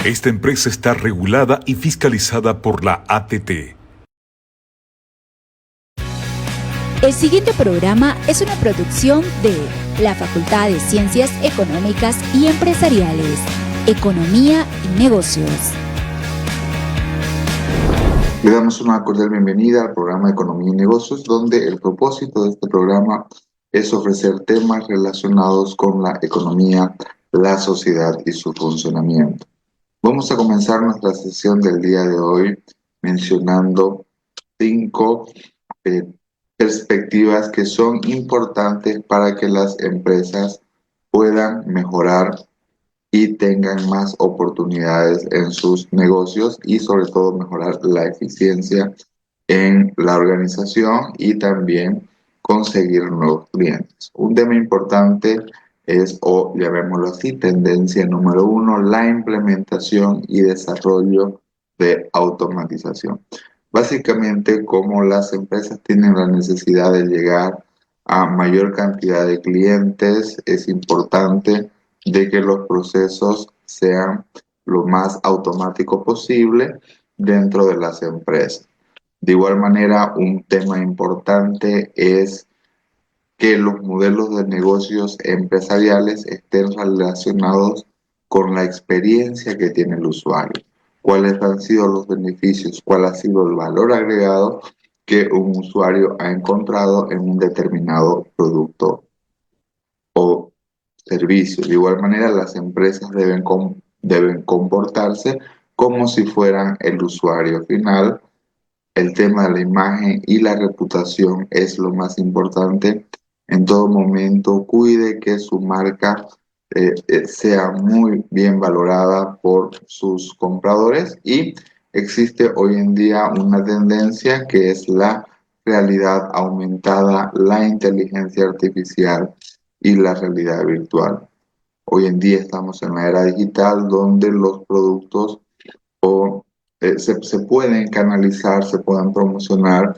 Esta empresa está regulada y fiscalizada por la ATT. El siguiente programa es una producción de la Facultad de Ciencias Económicas y Empresariales, Economía y Negocios. Le damos una cordial bienvenida al programa Economía y Negocios, donde el propósito de este programa es ofrecer temas relacionados con la economía, la sociedad y su funcionamiento. Vamos a comenzar nuestra sesión del día de hoy mencionando 5 perspectivas que son importantes para que las empresas puedan mejorar y tengan más oportunidades en sus negocios y sobre todo mejorar la eficiencia en la organización y también conseguir nuevos clientes. Un tema importante es, o llamémoslo así, tendencia número 1, la implementación y desarrollo de automatización. Básicamente, como las empresas tienen la necesidad de llegar a mayor cantidad de clientes, es importante de que los procesos sean lo más automático posible dentro de las empresas. De igual manera, un tema importante es que los modelos de negocios empresariales estén relacionados con la experiencia que tiene el usuario. ¿Cuáles han sido los beneficios? ¿Cuál ha sido el valor agregado que un usuario ha encontrado en un determinado producto o servicio? De igual manera, las empresas deben comportarse como si fueran el usuario final. El tema de la imagen y la reputación es lo más importante. En todo momento, cuide que su marca sea muy bien valorada por sus compradores, y existe hoy en día una tendencia que es la realidad aumentada, la inteligencia artificial y la realidad virtual. Hoy en día estamos en la era digital donde los productos se pueden canalizar, se pueden promocionar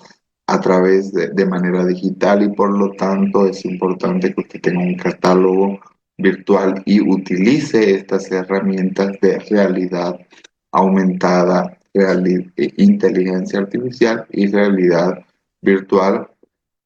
a través de manera digital, y por lo tanto es importante que usted tenga un catálogo virtual y utilice estas herramientas de realidad aumentada, inteligencia artificial y realidad virtual,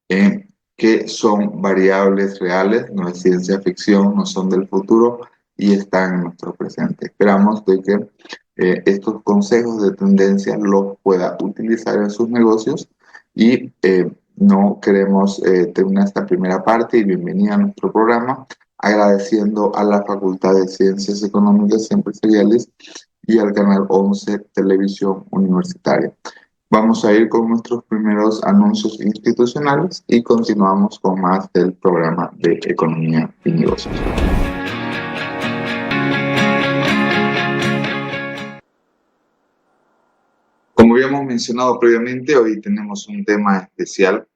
que son variables reales, no es ciencia ficción, no son del futuro y están en nuestro presente. Esperamos de que estos consejos de tendencia los pueda utilizar en sus negocios, y no queremos terminar esta primera parte y bienvenida a nuestro programa agradeciendo a la Facultad de Ciencias Económicas y Empresariales y al Canal 11 Televisión Universitaria. Vamos a ir con nuestros primeros anuncios institucionales y continuamos con más del programa de Economía y Negocios. Como habíamos mencionado previamente, hoy tenemos un tema especial.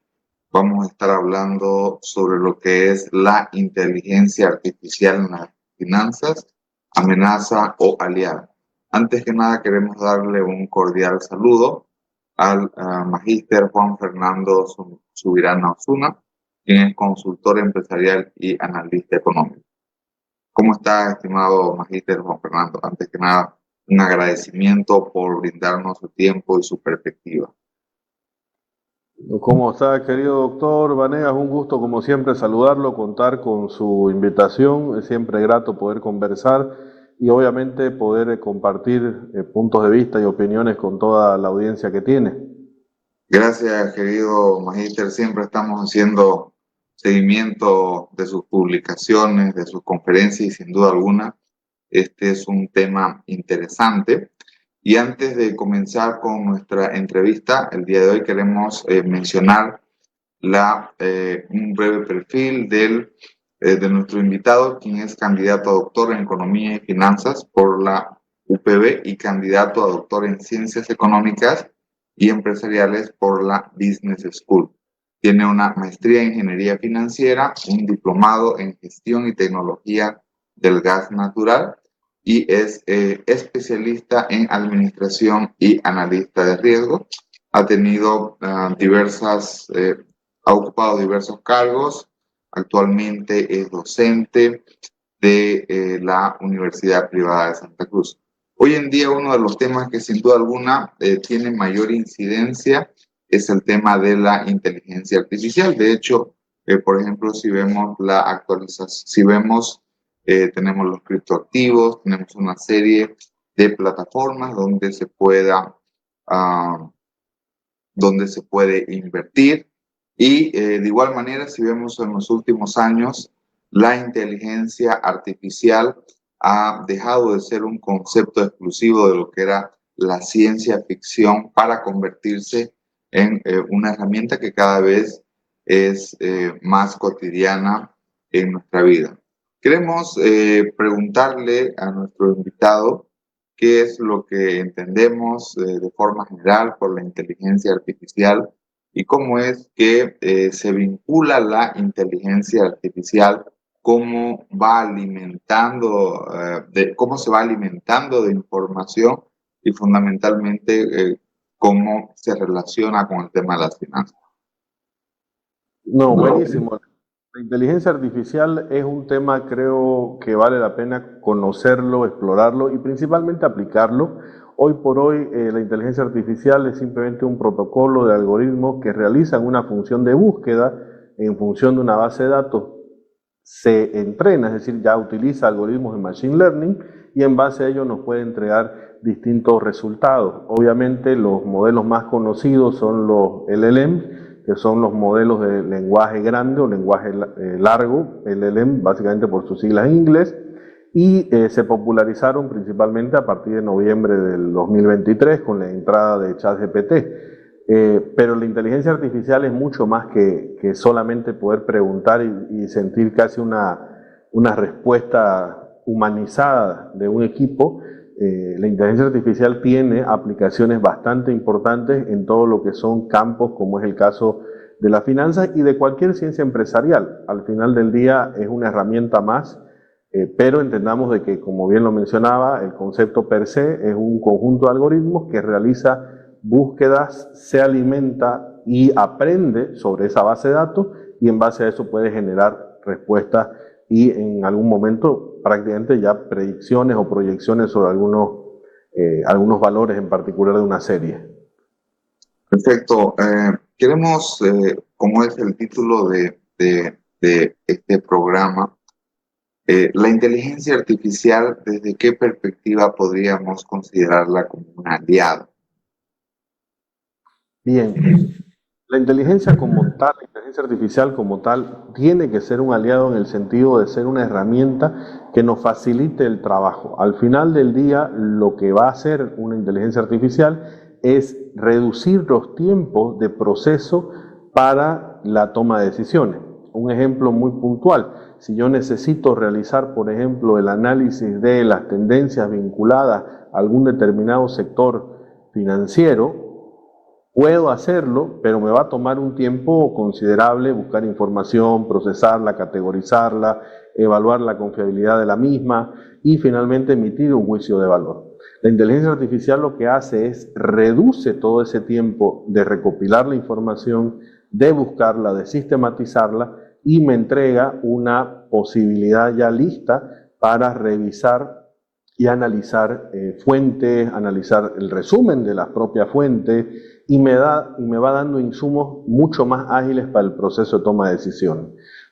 Vamos a estar hablando sobre lo que es la inteligencia artificial en las finanzas, amenaza o aliada. Antes que nada, queremos darle un cordial saludo al magíster Juan Fernando Subirana Osuna, quien es consultor empresarial y analista económico. ¿Cómo está, estimado magíster Juan Fernando? Antes que nada, un agradecimiento por brindarnos su tiempo y su perspectiva. ¿Cómo está, querido doctor Vanegas? Un gusto, como siempre, saludarlo, contar con su invitación. Es siempre grato poder conversar y, obviamente, poder compartir puntos de vista y opiniones con toda la audiencia que tiene. Gracias, querido magíster. Siempre estamos haciendo seguimiento de sus publicaciones, de sus conferencias, y sin duda alguna este es un tema interesante. Y antes de comenzar con nuestra entrevista, el día de hoy queremos mencionar un breve perfil de nuestro invitado, quien es candidato a doctor en Economía y Finanzas por la UPB y candidato a doctor en Ciencias Económicas y Empresariales por la Business School. Tiene una maestría en Ingeniería Financiera, un diplomado en Gestión y Tecnología del Gas Natural y es especialista en Administración y Analista de Riesgo. Ha tenido ha ocupado diversos cargos. Actualmente es docente de la Universidad Privada de Santa Cruz. Hoy en día uno de los temas que sin duda alguna tiene mayor incidencia es el tema de la inteligencia artificial. De hecho, por ejemplo, si vemos la actualización, tenemos los criptoactivos, tenemos una serie de plataformas donde se puede invertir y de igual manera, si vemos en los últimos años, la inteligencia artificial ha dejado de ser un concepto exclusivo de lo que era la ciencia ficción para convertirse en una herramienta que cada vez es más cotidiana en nuestra vida. Queremos preguntarle a nuestro invitado qué es lo que entendemos de forma general por la inteligencia artificial y cómo es que se vincula la inteligencia artificial, cómo se va alimentando de información y fundamentalmente cómo se relaciona con el tema de las finanzas. No, buenísimo. La inteligencia artificial es un tema, creo, que vale la pena conocerlo, explorarlo y principalmente aplicarlo. Hoy por hoy, la inteligencia artificial es simplemente un protocolo de algoritmos que realizan una función de búsqueda en función de una base de datos. Se entrena, es decir, ya utiliza algoritmos de Machine Learning y en base a ello nos puede entregar distintos resultados. Obviamente los modelos más conocidos son los LLM, que son los modelos de lenguaje grande o lenguaje largo, LLM, básicamente por sus siglas en inglés, y se popularizaron principalmente a partir de noviembre del 2023 con la entrada de ChatGPT. Pero la inteligencia artificial es mucho más que solamente poder preguntar y sentir casi una respuesta humanizada de un equipo. La inteligencia artificial tiene aplicaciones bastante importantes en todo lo que son campos, como es el caso de las finanzas y de cualquier ciencia empresarial. Al final del día es una herramienta más, pero entendamos de que, como bien lo mencionaba, el concepto per se es un conjunto de algoritmos que realiza búsquedas, se alimenta y aprende sobre esa base de datos y en base a eso puede generar respuestas y en algún momento prácticamente ya predicciones o proyecciones sobre algunos valores en particular de una serie. Perfecto. Queremos, como es el título de este programa, la inteligencia artificial, ¿desde qué perspectiva podríamos considerarla como un aliado? Bien, la inteligencia como tal, la inteligencia artificial como tal, tiene que ser un aliado en el sentido de ser una herramienta que nos facilite el trabajo. Al final del día, lo que va a hacer una inteligencia artificial es reducir los tiempos de proceso para la toma de decisiones. Un ejemplo muy puntual, si yo necesito realizar, por ejemplo, el análisis de las tendencias vinculadas a algún determinado sector financiero, puedo hacerlo, pero me va a tomar un tiempo considerable buscar información, procesarla, categorizarla, evaluar la confiabilidad de la misma y finalmente emitir un juicio de valor. La inteligencia artificial lo que hace es reduce todo ese tiempo de recopilar la información, de buscarla, de sistematizarla y me entrega una posibilidad ya lista para revisar y analizar fuentes, analizar el resumen de las propias fuentes y me va dando insumos mucho más ágiles para el proceso de toma de decisiones.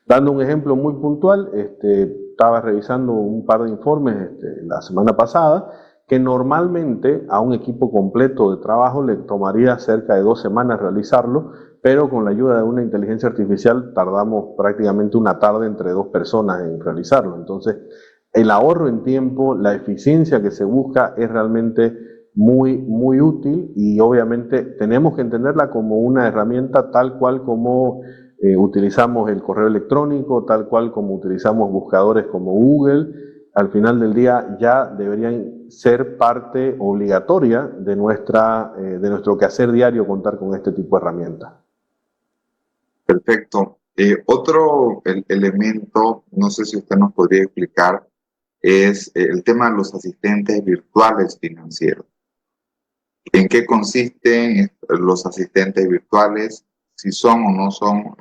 Dando un ejemplo muy puntual, estaba revisando un par de informes la semana pasada que normalmente a un equipo completo de trabajo le tomaría cerca de 2 semanas realizarlo, pero con la ayuda de una inteligencia artificial tardamos prácticamente una tarde entre 2 personas en realizarlo. Entonces, el ahorro en tiempo, la eficiencia que se busca es realmente muy, muy útil y obviamente tenemos que entenderla como una herramienta tal cual como utilizamos el correo electrónico, tal cual como utilizamos buscadores como Google. Al final del día ya deberían ser parte obligatoria de nuestro quehacer diario contar con este tipo de herramientas. Perfecto. Otro elemento, no sé si usted nos podría explicar, es el tema de los asistentes virtuales financieros. ¿En qué consisten los asistentes virtuales? Si son o no son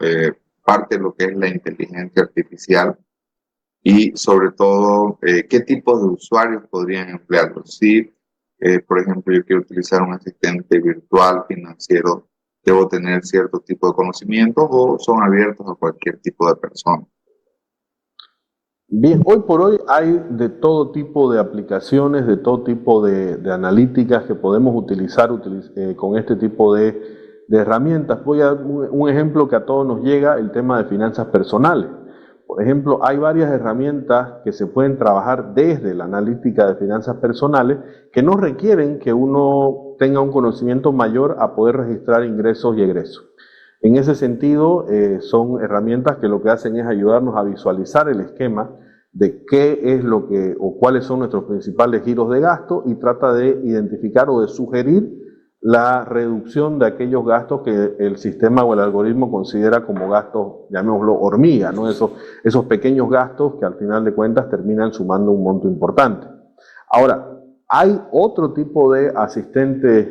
parte de lo que es la inteligencia artificial y sobre todo, ¿qué tipos de usuarios podrían emplearlos? Si, por ejemplo, yo quiero utilizar un asistente virtual financiero, ¿debo tener cierto tipo de conocimientos o son abiertos a cualquier tipo de persona? Bien, hoy por hoy hay de todo tipo de aplicaciones, de todo tipo de analíticas que podemos utilizar con este tipo de herramientas. Voy a dar un ejemplo que a todos nos llega, el tema de finanzas personales. Por ejemplo, hay varias herramientas que se pueden trabajar desde la analítica de finanzas personales que no requieren que uno tenga un conocimiento mayor a poder registrar ingresos y egresos. En ese sentido, son herramientas que lo que hacen es ayudarnos a visualizar el esquema de qué es lo que o cuáles son nuestros principales giros de gasto y trata de identificar o de sugerir la reducción de aquellos gastos que el sistema o el algoritmo considera como gastos, llamémoslo hormiga, ¿no? Esos pequeños gastos que al final de cuentas terminan sumando un monto importante. Ahora, hay otro tipo de asistentes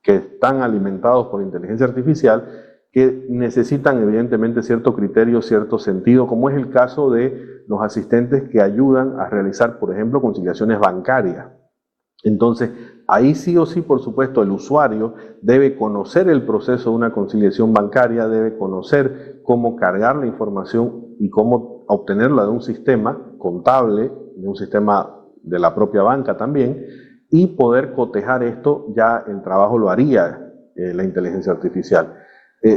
que están alimentados por inteligencia artificial que necesitan evidentemente cierto criterio, cierto sentido, como es el caso de los asistentes que ayudan a realizar, por ejemplo, conciliaciones bancarias. Entonces, ahí sí o sí, por supuesto, el usuario debe conocer el proceso de una conciliación bancaria, debe conocer cómo cargar la información y cómo obtenerla de un sistema contable, de un sistema de la propia banca también, y poder cotejar esto, ya el trabajo lo haría la inteligencia artificial.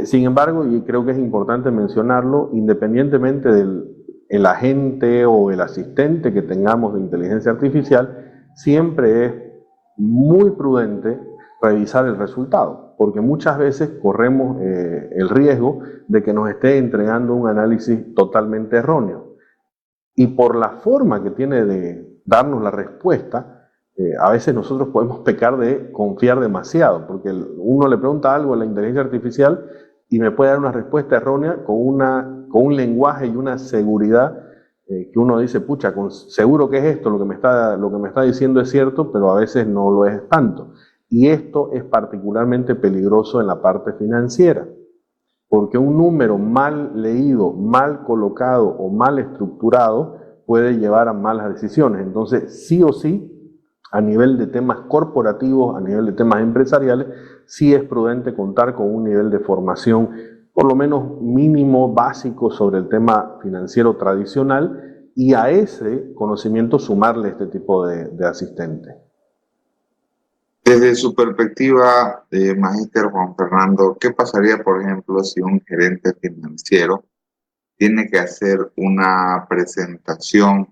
Sin embargo, y creo que es importante mencionarlo, independientemente del agente o el asistente que tengamos de inteligencia artificial, siempre es muy prudente revisar el resultado, porque muchas veces corremos el riesgo de que nos esté entregando un análisis totalmente erróneo. Y por la forma que tiene de darnos la respuesta, a veces nosotros podemos pecar de confiar demasiado, porque uno le pregunta algo a la inteligencia artificial y me puede dar una respuesta errónea con un lenguaje y una seguridad que uno dice, pucha, seguro que es esto, lo que me está diciendo es cierto, pero a veces no lo es tanto. Y esto es particularmente peligroso en la parte financiera, porque un número mal leído, mal colocado o mal estructurado puede llevar a malas decisiones. Entonces, sí o sí, a nivel de temas corporativos, a nivel de temas empresariales, sí es prudente contar con un nivel de formación, por lo menos mínimo, básico sobre el tema financiero tradicional, y a ese conocimiento sumarle este tipo de asistente. Desde su perspectiva, Magíster Juan Fernando, ¿qué pasaría, por ejemplo, si un gerente financiero tiene que hacer una presentación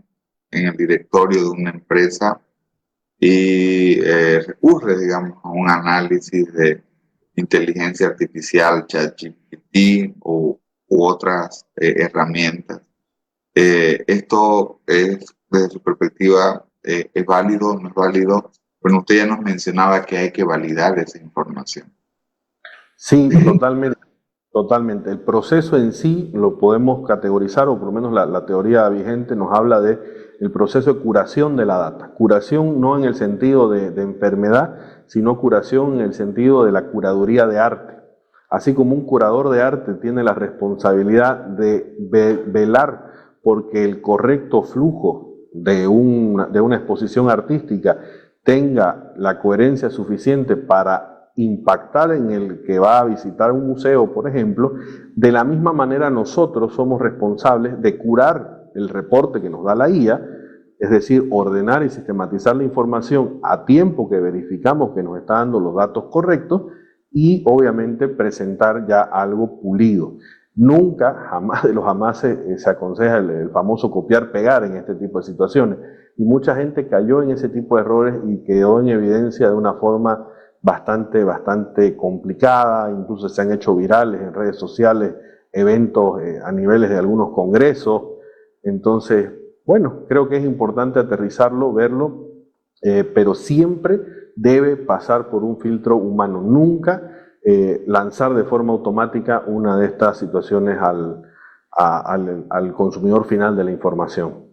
en el directorio de una empresa y recurre, digamos, a un análisis de inteligencia artificial, ChatGPT u otras herramientas? ¿Esto es, desde su perspectiva, es válido, no es válido? Bueno, usted ya nos mencionaba que hay que validar esa información. Sí, totalmente. Totalmente. El proceso en sí lo podemos categorizar, o por lo menos la teoría vigente nos habla de el proceso de curación de la data. Curación no en el sentido de enfermedad, sino curación en el sentido de la curaduría de arte. Así como un curador de arte tiene la responsabilidad de velar porque el correcto flujo de una exposición artística tenga la coherencia suficiente para impactar en el que va a visitar un museo, por ejemplo, de la misma manera nosotros somos responsables de curar el reporte que nos da la IA, es decir, ordenar y sistematizar la información a tiempo que verificamos que nos está dando los datos correctos y obviamente presentar ya algo pulido. Nunca, jamás de los jamases, se aconseja el famoso copiar-pegar en este tipo de situaciones, y mucha gente cayó en ese tipo de errores y quedó en evidencia de una forma bastante complicada. Incluso se han hecho virales en redes sociales eventos a niveles de algunos congresos. Entonces, bueno, creo que es importante aterrizarlo, verlo pero siempre debe pasar por un filtro humano. Nunca lanzar de forma automática una de estas situaciones al consumidor final de la información.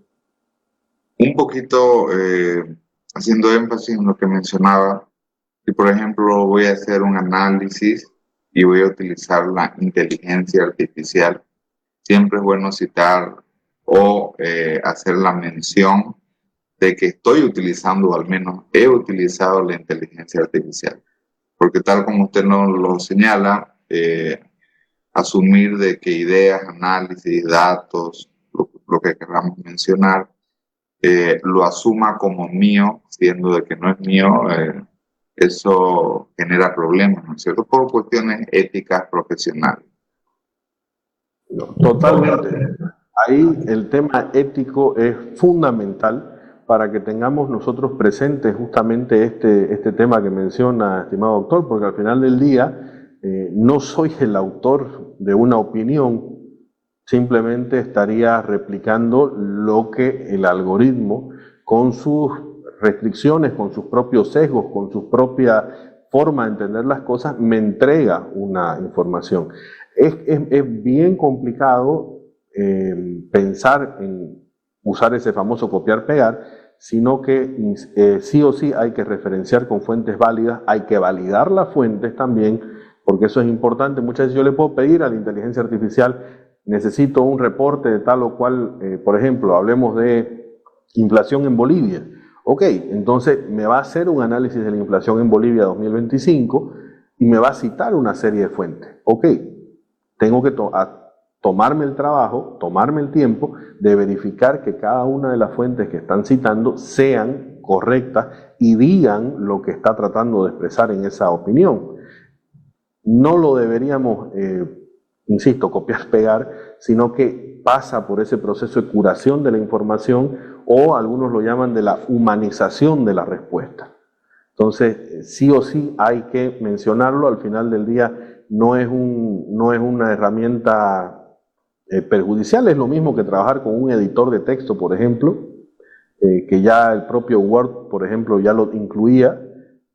Un poquito haciendo énfasis en lo que mencionaba, si por ejemplo voy a hacer un análisis y voy a utilizar la inteligencia artificial, siempre es bueno citar o hacer la mención de que estoy utilizando, o al menos he utilizado la inteligencia artificial. Porque tal como usted nos lo señala, asumir de que ideas, análisis, datos, lo que queramos mencionar, lo asuma como mío, siendo de que no es mío, eso genera problemas, ¿no es cierto? Por cuestiones éticas profesionales. Totalmente. Ahí el tema ético es fundamental para que tengamos nosotros presentes justamente este tema que menciona, estimado doctor, porque al final del día no soy el autor de una opinión, simplemente estaría replicando lo que el algoritmo, con sus restricciones, con sus propios sesgos, con su propia forma de entender las cosas, me entrega una información. Es bien complicado pensar en usar ese famoso copiar-pegar, sino que sí o sí hay que referenciar con fuentes válidas, hay que validar las fuentes también, porque eso es importante. Muchas veces yo le puedo pedir a la inteligencia artificial, necesito un reporte de tal o cual, por ejemplo, hablemos de inflación en Bolivia. Ok, entonces me va a hacer un análisis de la inflación en Bolivia 2025 y me va a citar una serie de fuentes. Ok, tengo que tomarme el trabajo, tomarme el tiempo de verificar que cada una de las fuentes que están citando sean correctas y digan lo que está tratando de expresar en esa opinión. No lo deberíamos, insisto, copiar-pegar, sino que pasa por ese proceso de curación de la información, o algunos lo llaman de la humanización de la respuesta. Entonces, sí o sí hay que mencionarlo. Al final del día no es una herramienta perjudicial, es lo mismo que trabajar con un editor de texto, por ejemplo, que ya el propio Word, por ejemplo, ya lo incluía.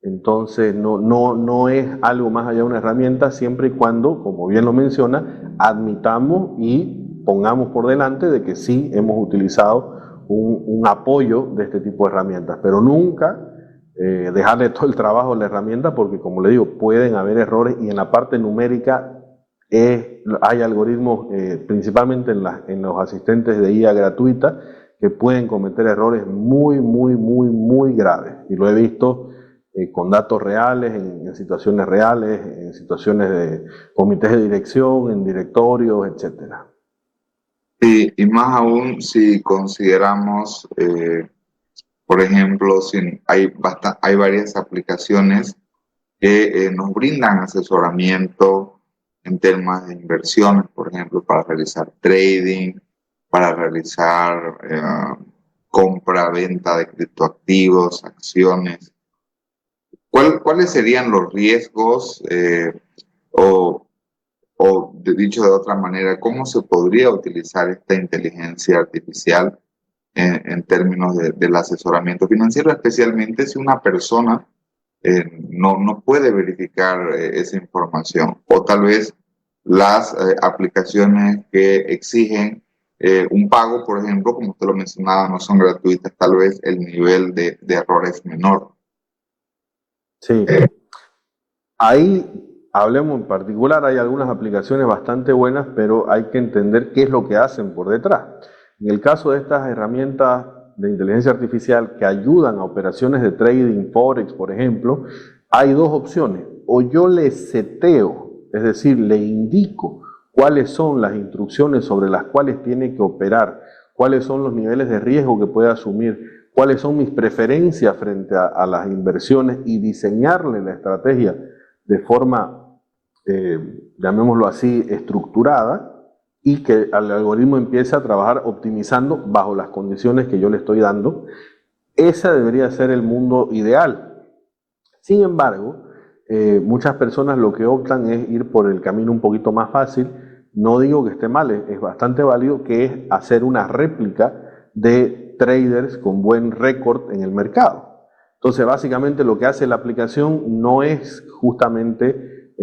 Entonces no es algo más allá de una herramienta, siempre y cuando, como bien lo menciona, admitamos y pongamos por delante de que sí hemos utilizado un apoyo de este tipo de herramientas, pero nunca dejarle todo el trabajo a la herramienta, porque como le digo, pueden haber errores, y en la parte numérica hay algoritmos, principalmente en los asistentes de IA gratuita, que pueden cometer errores muy graves, y lo he visto con datos reales, en situaciones reales, en situaciones de comités de dirección, en directorios, etcétera. Y más aún si consideramos, por ejemplo, hay varias aplicaciones que nos brindan asesoramiento en temas de inversiones, por ejemplo, para realizar trading, para realizar compra-venta de criptoactivos, acciones. ¿Cuáles serían los riesgos dicho de otra manera, cómo se podría utilizar esta inteligencia artificial en términos del asesoramiento financiero, especialmente si una persona no puede verificar esa información, o tal vez las aplicaciones que exigen un pago, por ejemplo, como usted lo mencionaba, no son gratuitas, tal vez el nivel de error es menor? Sí, ahí hablemos en particular, hay algunas aplicaciones bastante buenas, pero hay que entender qué es lo que hacen por detrás. En el caso de estas herramientas de inteligencia artificial que ayudan a operaciones de trading, forex, por ejemplo, hay dos opciones. O yo le seteo, es decir, le indico cuáles son las instrucciones sobre las cuales tiene que operar, cuáles son los niveles de riesgo que puede asumir, cuáles son mis preferencias frente a las inversiones, y diseñarle la estrategia de forma, llamémoslo así, estructurada, y que el algoritmo empiece a trabajar optimizando bajo las condiciones que yo le estoy dando. Ese debería ser el mundo ideal. Sin embargo, muchas personas lo que optan es ir por el camino un poquito más fácil. No digo que esté mal, es bastante válido, que es hacer una réplica de traders con buen récord en el mercado. Entonces, básicamente lo que hace la aplicación no es justamente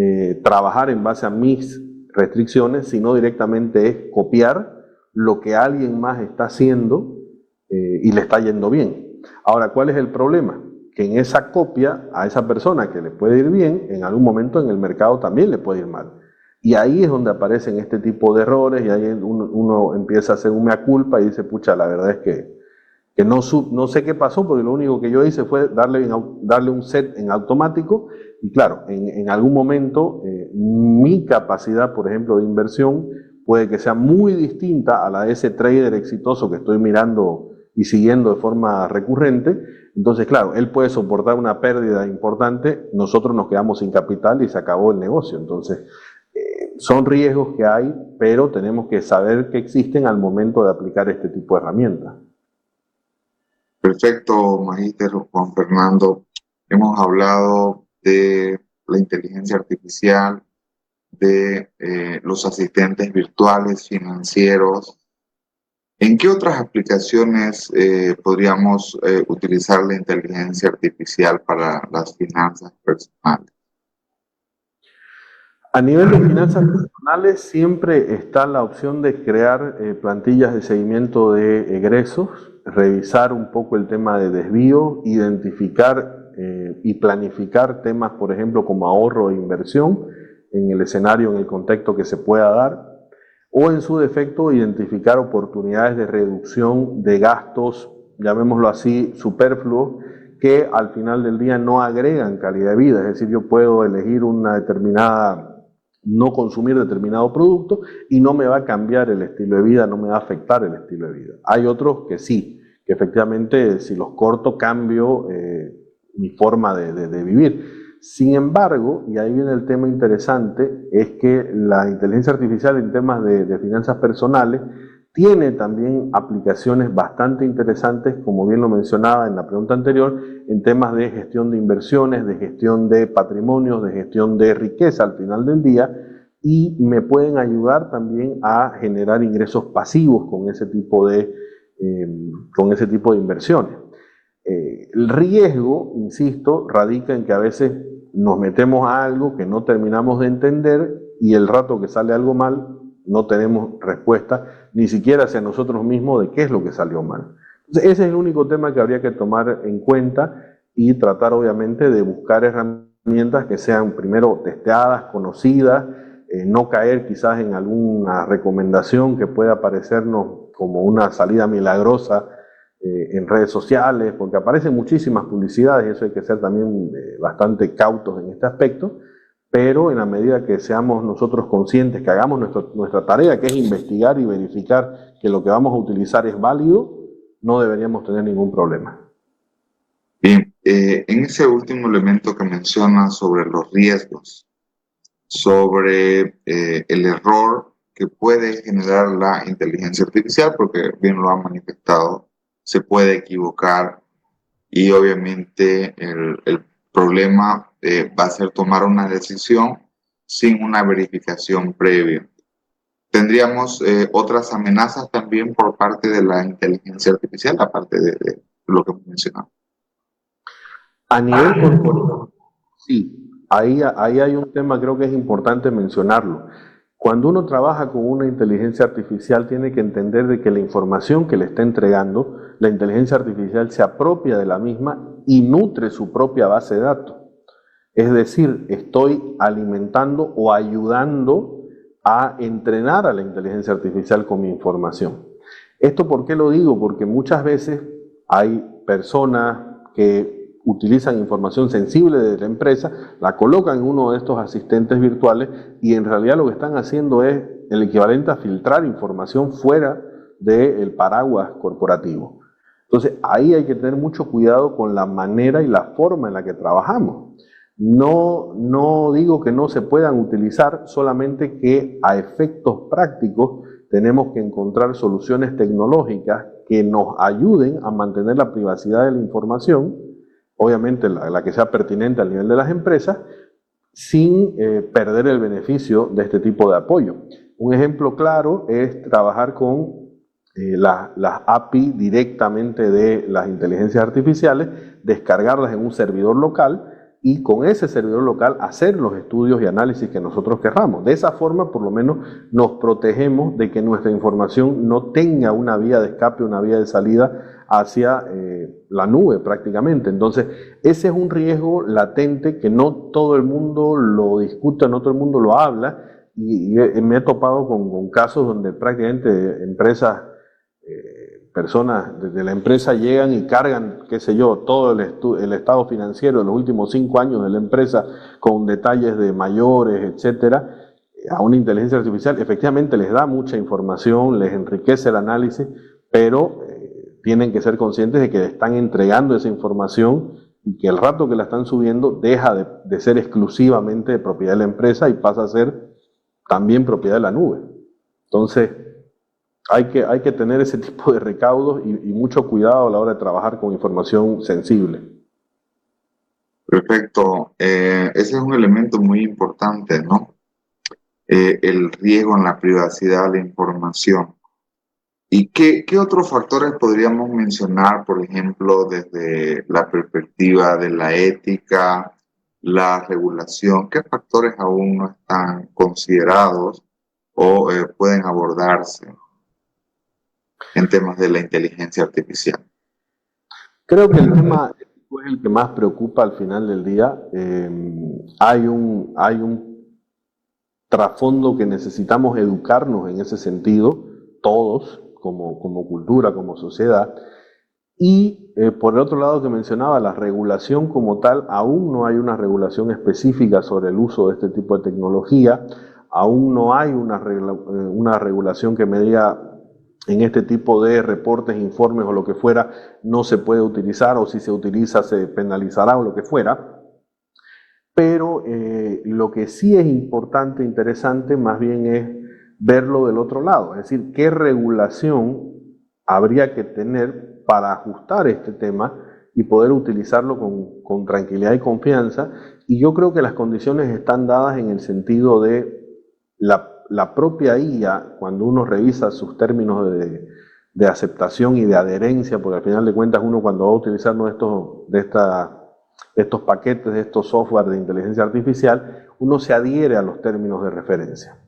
trabajar en base a mis restricciones, sino directamente es copiar lo que alguien más está haciendo y le está yendo bien. Ahora, ¿cuál es el problema? Que en esa copia, a esa persona que le puede ir bien, en algún momento en el mercado también le puede ir mal. Y ahí es donde aparecen este tipo de errores y ahí uno empieza a hacer un mea culpa y dice, pucha, la verdad es que no sé qué pasó, porque lo único que yo hice fue darle un set en automático y claro, en algún momento mi capacidad, por ejemplo, de inversión puede que sea muy distinta a la de ese trader exitoso que estoy mirando y siguiendo de forma recurrente. Entonces, claro, él puede soportar una pérdida importante, nosotros nos quedamos sin capital y se acabó el negocio. Entonces, son riesgos que hay, pero tenemos que saber que existen al momento de aplicar este tipo de herramientas. Perfecto, Magíster Juan Fernando. Hemos hablado de la inteligencia artificial, de los asistentes virtuales financieros. ¿En qué otras aplicaciones podríamos utilizar la inteligencia artificial para las finanzas personales? A nivel de finanzas personales siempre está la opción de crear plantillas de seguimiento de egresos, revisar un poco el tema de desvío, identificar y planificar temas, por ejemplo, como ahorro e inversión en el escenario, en el contexto que se pueda dar, o en su defecto identificar oportunidades de reducción de gastos, llamémoslo así, superfluos, que al final del día no agregan calidad de vida. Es decir, yo puedo elegir no consumir determinado producto y no me va a cambiar el estilo de vida, no me va a afectar el estilo de vida. Hay otros que sí, que efectivamente si los corto cambio mi forma de vivir. Sin embargo, y ahí viene el tema interesante, es que la inteligencia artificial en temas de finanzas personales tiene también aplicaciones bastante interesantes, como bien lo mencionaba en la pregunta anterior, en temas de gestión de inversiones, de gestión de patrimonios, de gestión de riqueza al final del día, y me pueden ayudar también a generar ingresos pasivos con ese tipo de inversiones. El riesgo, insisto, radica en que a veces nos metemos a algo que no terminamos de entender y el rato que sale algo mal no tenemos respuesta ni siquiera hacia nosotros mismos de qué es lo que salió mal. Entonces, ese es el único tema que habría que tomar en cuenta y tratar obviamente de buscar herramientas que sean primero testeadas, conocidas, no caer quizás en alguna recomendación que pueda parecernos como una salida milagrosa en redes sociales, porque aparecen muchísimas publicidades y eso hay que ser también bastante cautos en este aspecto, pero en la medida que seamos nosotros conscientes, que hagamos nuestra tarea, que es investigar y verificar que lo que vamos a utilizar es válido, no deberíamos tener ningún problema. Bien, en ese último elemento que mencionas sobre los riesgos, sobre el error que puede generar la inteligencia artificial, porque bien lo han manifestado, se puede equivocar y obviamente el problema va a ser tomar una decisión sin una verificación previa. Tendríamos otras amenazas también por parte de la inteligencia artificial, aparte de lo que mencionamos. A nivel corporativo, sí, ahí hay un tema, creo que es importante mencionarlo. Cuando uno trabaja con una inteligencia artificial, tiene que entender de que la información que le está entregando, la inteligencia artificial se apropia de la misma y nutre su propia base de datos. Es decir, estoy alimentando o ayudando a entrenar a la inteligencia artificial con mi información. ¿Esto por qué lo digo? Porque muchas veces hay personas que utilizan información sensible de la empresa, la colocan en uno de estos asistentes virtuales y en realidad lo que están haciendo es el equivalente a filtrar información fuera del paraguas corporativo. Entonces ahí hay que tener mucho cuidado con la manera y la forma en la que trabajamos. No digo que no se puedan utilizar, solamente que a efectos prácticos tenemos que encontrar soluciones tecnológicas que nos ayuden a mantener la privacidad de la información, obviamente la que sea pertinente al nivel de las empresas, sin perder el beneficio de este tipo de apoyo. Un ejemplo claro es trabajar con las API directamente de las inteligencias artificiales, descargarlas en un servidor local y con ese servidor local hacer los estudios y análisis que nosotros querramos. De esa forma, por lo menos, nos protegemos de que nuestra información no tenga una vía de escape, una vía de salida hacia la nube prácticamente. Entonces, ese es un riesgo latente que no todo el mundo lo discute, no todo el mundo lo habla, y me he topado con casos donde prácticamente empresas, personas de la empresa llegan y cargan, qué sé yo, todo el estado financiero de los últimos 5 años de la empresa con detalles de mayores, etcétera, a una inteligencia artificial. Efectivamente les da mucha información, les enriquece el análisis, pero tienen que ser conscientes de que le están entregando esa información y que el rato que la están subiendo deja de ser exclusivamente de propiedad de la empresa y pasa a ser también propiedad de la nube. Entonces, hay que tener ese tipo de recaudos y mucho cuidado a la hora de trabajar con información sensible. Perfecto. Ese es un elemento muy importante, ¿no? El riesgo en la privacidad de la información. ¿Y qué otros factores podríamos mencionar, por ejemplo, desde la perspectiva de la ética, la regulación? ¿Qué factores aún no están considerados o pueden abordarse en temas de la inteligencia artificial? Creo que el tema es el que más preocupa al final del día. Hay un trasfondo que necesitamos educarnos en ese sentido, todos, como cultura, como sociedad. Y por el otro lado que mencionaba, la regulación como tal, aún no hay una regulación específica sobre el uso de este tipo de tecnología, aún no hay una regulación que me diga en este tipo de reportes, informes o lo que fuera, no se puede utilizar, o si se utiliza se penalizará o lo que fuera. Pero lo que sí es importante, interesante, más bien es verlo del otro lado, es decir, qué regulación habría que tener para ajustar este tema y poder utilizarlo con tranquilidad y confianza. Y yo creo que las condiciones están dadas en el sentido de la propia IA, cuando uno revisa sus términos de aceptación y de adherencia, porque al final de cuentas uno cuando va a utilizar uno de estos paquetes, de estos software de inteligencia artificial, uno se adhiere a los términos de referencia.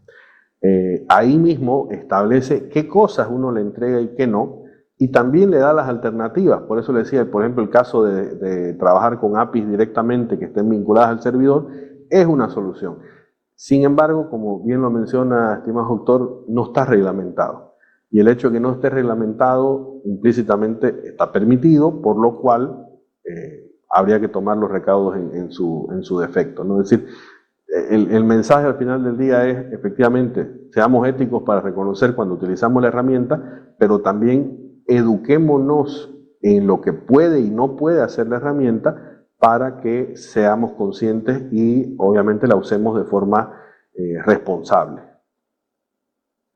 Ahí mismo establece qué cosas uno le entrega y qué no, y también le da las alternativas. Por eso le decía, por ejemplo, el caso de trabajar con APIs directamente que estén vinculadas al servidor es una solución. Sin embargo, como bien lo menciona, estimado doctor, no está reglamentado. Y el hecho de que no esté reglamentado implícitamente está permitido, por lo cual habría que tomar los recaudos en su defecto, ¿no? Es decir, el mensaje al final del día es, efectivamente, seamos éticos para reconocer cuando utilizamos la herramienta, pero también eduquémonos en lo que puede y no puede hacer la herramienta para que seamos conscientes y obviamente la usemos de forma responsable.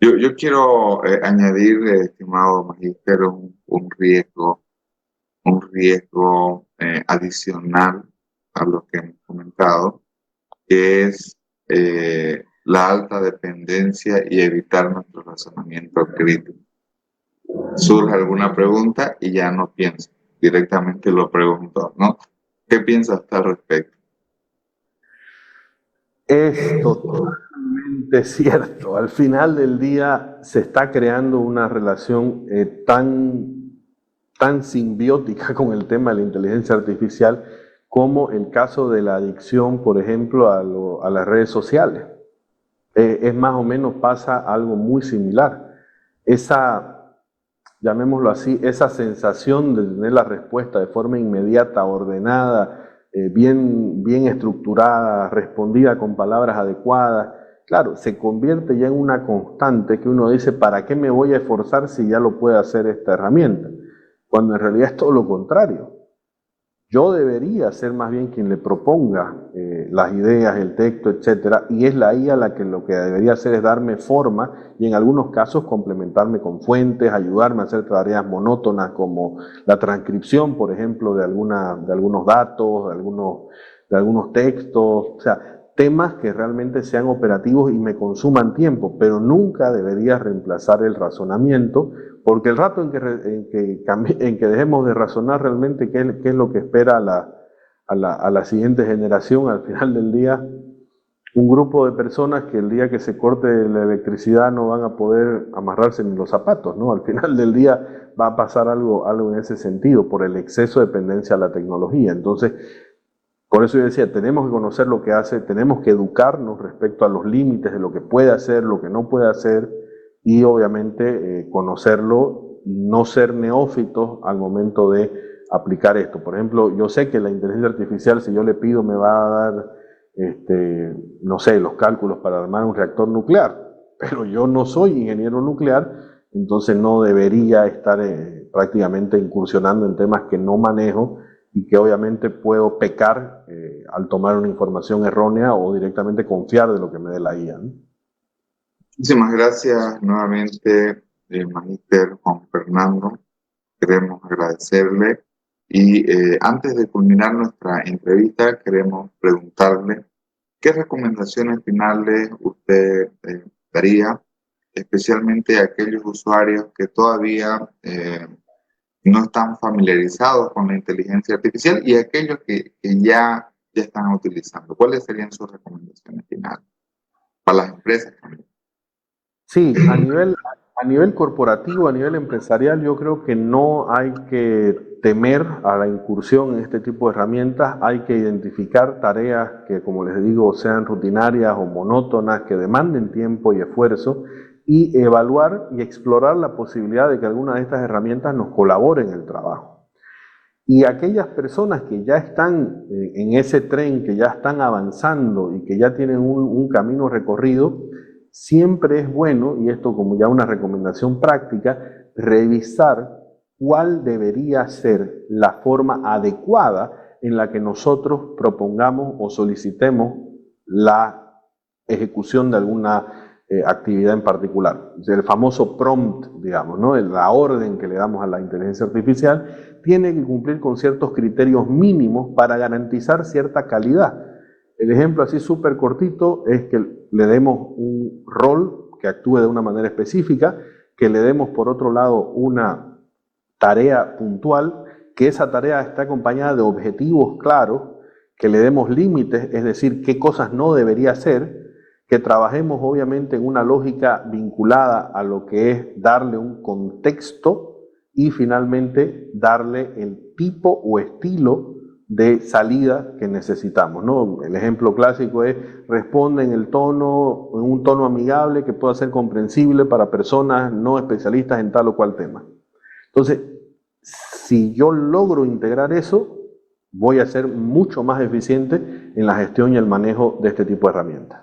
Yo quiero añadir, estimado magíster, un riesgo adicional a lo que hemos comentado, que es la alta dependencia y evitar nuestro razonamiento crítico. Surge alguna pregunta y ya no pienso, directamente lo pregunto, ¿no? ¿Qué piensas al respecto? Es totalmente cierto. Al final del día se está creando una relación tan simbiótica con el tema de la inteligencia artificial como el caso de la adicción, por ejemplo, a las redes sociales. Es más o menos pasa algo muy similar. Llamémoslo así, esa sensación de tener la respuesta de forma inmediata, ordenada, bien estructurada, respondida con palabras adecuadas, claro, se convierte ya en una constante que uno dice, ¿para qué me voy a esforzar si ya lo puede hacer esta herramienta? Cuando en realidad es todo lo contrario. Yo debería ser más bien quien le proponga las ideas, el texto, etcétera, y es la IA lo que debería hacer es darme forma y en algunos casos complementarme con fuentes, ayudarme a hacer tareas monótonas como la transcripción, por ejemplo, de algunos datos, de algunos textos. O sea, temas que realmente sean operativos y me consuman tiempo, pero nunca debería reemplazar el razonamiento, porque el rato en que dejemos de razonar realmente qué es lo que espera a la siguiente generación, al final del día, un grupo de personas que el día que se corte la electricidad no van a poder amarrarse ni los zapatos, ¿no? Al final del día va a pasar algo en ese sentido, por el exceso de dependencia a la tecnología. Entonces, por eso yo decía, tenemos que conocer lo que hace, tenemos que educarnos respecto a los límites de lo que puede hacer, lo que no puede hacer, y obviamente conocerlo, no ser neófitos al momento de aplicar esto. Por ejemplo, yo sé que la inteligencia artificial, si yo le pido, me va a dar, no sé, los cálculos para armar un reactor nuclear, pero yo no soy ingeniero nuclear, entonces no debería estar prácticamente incursionando en temas que no manejo, y que obviamente puedo pecar al tomar una información errónea o directamente confiar de lo que me dé la IA, ¿no? Muchísimas gracias nuevamente, Magíster Juan Fernando. Queremos agradecerle y antes de culminar nuestra entrevista queremos preguntarle qué recomendaciones finales usted daría, especialmente a aquellos usuarios que todavía no están familiarizados con la inteligencia artificial y aquellos que ya están utilizando. ¿Cuáles serían sus recomendaciones finales para las empresas también? Sí, a nivel corporativo, a nivel empresarial, yo creo que no hay que temer a la incursión en este tipo de herramientas. Hay que identificar tareas que, como les digo, sean rutinarias o monótonas, que demanden tiempo y esfuerzo, y evaluar y explorar la posibilidad de que alguna de estas herramientas nos colabore en el trabajo. Y aquellas personas que ya están en ese tren, que ya están avanzando y que ya tienen un camino recorrido, siempre es bueno, y esto como ya una recomendación práctica, revisar cuál debería ser la forma adecuada en la que nosotros propongamos o solicitemos la ejecución de alguna actividad en particular. El famoso prompt, digamos, ¿no? La orden que le damos a la inteligencia artificial tiene que cumplir con ciertos criterios mínimos para garantizar cierta calidad. El ejemplo así súper cortito es que le demos un rol que actúe de una manera específica, que le demos por otro lado una tarea puntual, que esa tarea esté acompañada de objetivos claros, que le demos límites, es decir, qué cosas no debería hacer, que trabajemos obviamente en una lógica vinculada a lo que es darle un contexto y finalmente darle el tipo o estilo de salida que necesitamos, ¿no? El ejemplo clásico es responde en un tono amigable que pueda ser comprensible para personas no especialistas en tal o cual tema. Entonces, si yo logro integrar eso, voy a ser mucho más eficiente en la gestión y el manejo de este tipo de herramientas.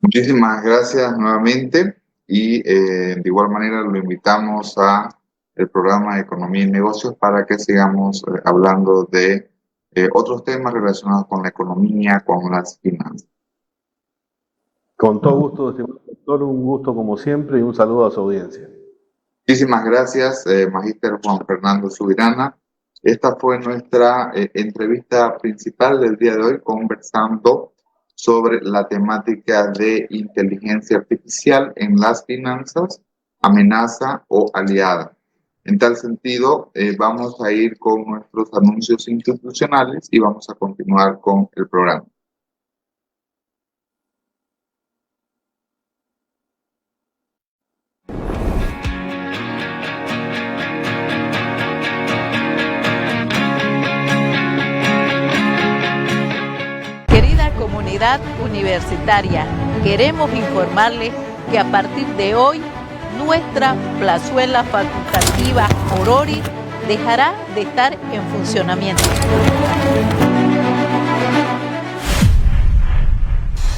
Muchísimas gracias nuevamente y de igual manera lo invitamos a el programa de Economía y Negocios para que sigamos hablando de otros temas relacionados con la economía, con las finanzas. Con todo gusto, estimado doctor, un gusto como siempre y un saludo a su audiencia. Muchísimas gracias, Magíster Juan Fernando Subirana. Esta fue nuestra entrevista principal del día de hoy, conversando sobre la temática de inteligencia artificial en las finanzas, amenaza o aliada. En tal sentido, vamos a ir con nuestros anuncios institucionales y vamos a continuar con el programa. Comunidad universitaria, queremos informarles que a partir de hoy nuestra plazuela facultativa Orori dejará de estar en funcionamiento.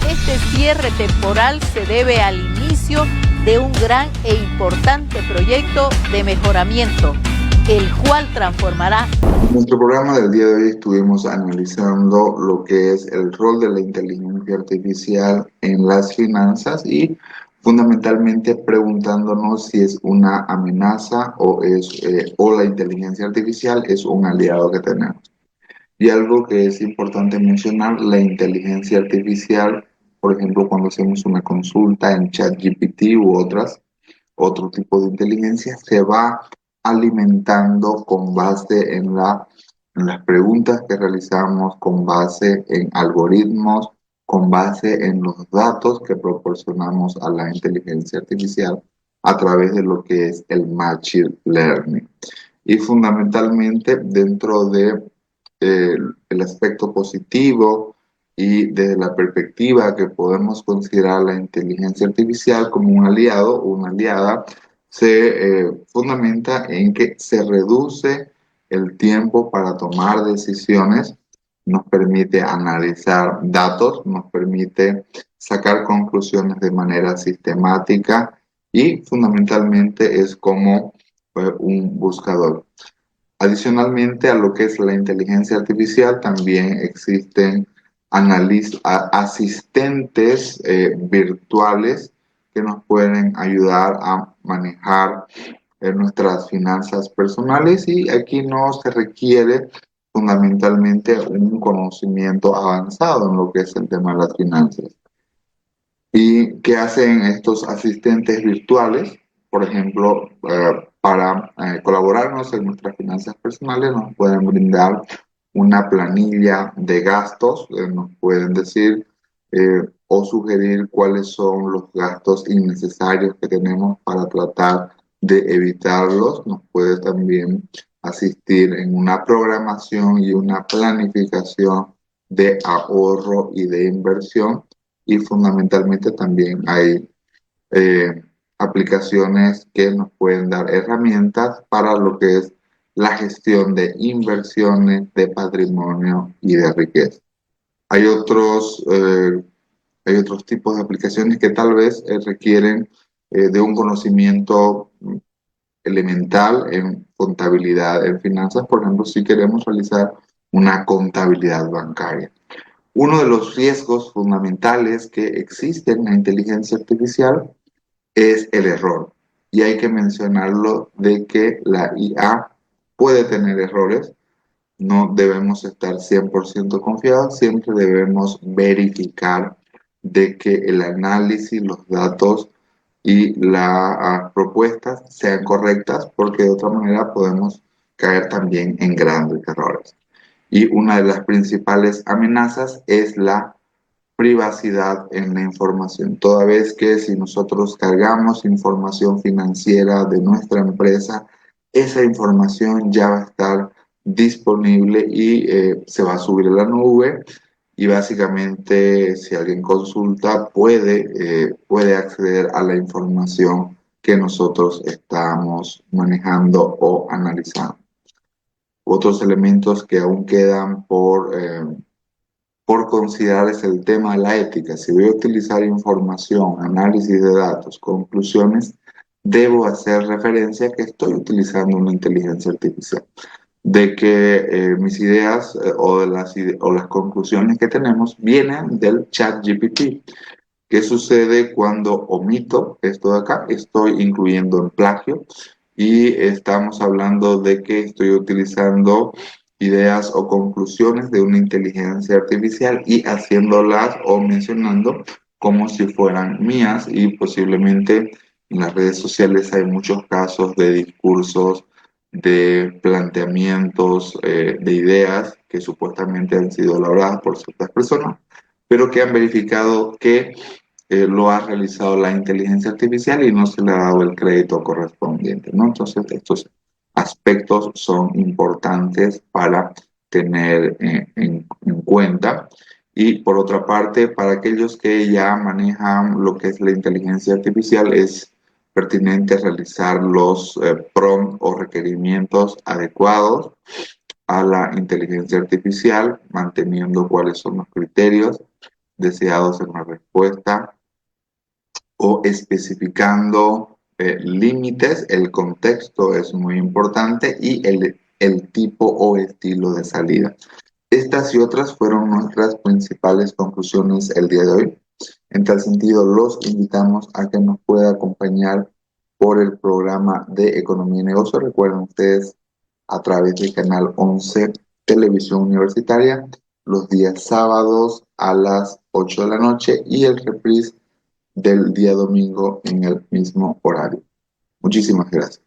Este cierre temporal se debe al inicio de un gran e importante proyecto de mejoramiento, el cual transformará. En nuestro programa del día de hoy estuvimos analizando lo que es el rol de la inteligencia artificial en las finanzas y fundamentalmente preguntándonos si es una amenaza o la inteligencia artificial es un aliado que tenemos. Y algo que es importante mencionar, la inteligencia artificial, por ejemplo, cuando hacemos una consulta en ChatGPT u otro tipo de inteligencia, se va alimentando con base en las preguntas que realizamos, con base en algoritmos, con base en los datos que proporcionamos a la inteligencia artificial a través de lo que es el Machine Learning. Y fundamentalmente dentro de el aspecto positivo y desde la perspectiva que podemos considerar la inteligencia artificial como un aliado o una aliada, se fundamenta en que se reduce el tiempo para tomar decisiones, nos permite analizar datos, nos permite sacar conclusiones de manera sistemática y fundamentalmente es como un buscador. Adicionalmente a lo que es la inteligencia artificial, también existen asistentes virtuales que nos pueden ayudar a manejar nuestras finanzas personales y aquí no se requiere fundamentalmente un conocimiento avanzado en lo que es el tema de las finanzas. ¿Y qué hacen estos asistentes virtuales? Por ejemplo, para colaborarnos en nuestras finanzas personales, nos pueden brindar una planilla de gastos, nos pueden decir o sugerir cuáles son los gastos innecesarios que tenemos para tratar de evitarlos. Nos puede también asistir en una programación y una planificación de ahorro y de inversión y fundamentalmente también hay aplicaciones que nos pueden dar herramientas para lo que es la gestión de inversiones, de patrimonio y de riqueza. Hay otros tipos de aplicaciones que tal vez requieren de un conocimiento elemental en contabilidad, en finanzas, por ejemplo, si queremos realizar una contabilidad bancaria. Uno de los riesgos fundamentales que existen en la inteligencia artificial es el error. Y hay que mencionarlo de que la IA puede tener errores. No debemos estar 100% confiados, siempre debemos verificar de que el análisis, los datos y las propuestas sean correctas, porque de otra manera podemos caer también en grandes errores. Y una de las principales amenazas es la privacidad en la información. Toda vez que si nosotros cargamos información financiera de nuestra empresa, esa información ya va a estar disponible y se va a subir a la nube y básicamente si alguien consulta puede acceder a la información que nosotros estamos manejando o analizando. Otros elementos que aún quedan por considerar es el tema de la ética. Si voy a utilizar información, análisis de datos, conclusiones, debo hacer referencia a que estoy utilizando una inteligencia artificial. De que mis ideas o las conclusiones que tenemos vienen del ChatGPT. ¿Qué sucede cuando omito esto de acá? Estoy incluyendo el plagio y estamos hablando de que estoy utilizando ideas o conclusiones de una inteligencia artificial y haciéndolas o mencionando como si fueran mías y posiblemente en las redes sociales hay muchos casos de discursos, de planteamientos, de ideas que supuestamente han sido elaboradas por ciertas personas, pero que han verificado que lo ha realizado la inteligencia artificial y no se le ha dado el crédito correspondiente, ¿no? Entonces, estos aspectos son importantes para tener en cuenta. Y por otra parte, para aquellos que ya manejan lo que es la inteligencia artificial, es pertinente realizar los prompts o requerimientos adecuados a la inteligencia artificial, manteniendo cuáles son los criterios deseados en la respuesta o especificando límites. El contexto es muy importante y el tipo o estilo de salida. Estas y otras fueron nuestras principales conclusiones el día de hoy. En tal sentido, los invitamos a que nos pueda acompañar por el programa de Economía y Negocio. Recuerden ustedes, a través del canal 11 Televisión Universitaria los días sábados a las 8 de la noche y el reprise del día domingo en el mismo horario. Muchísimas gracias.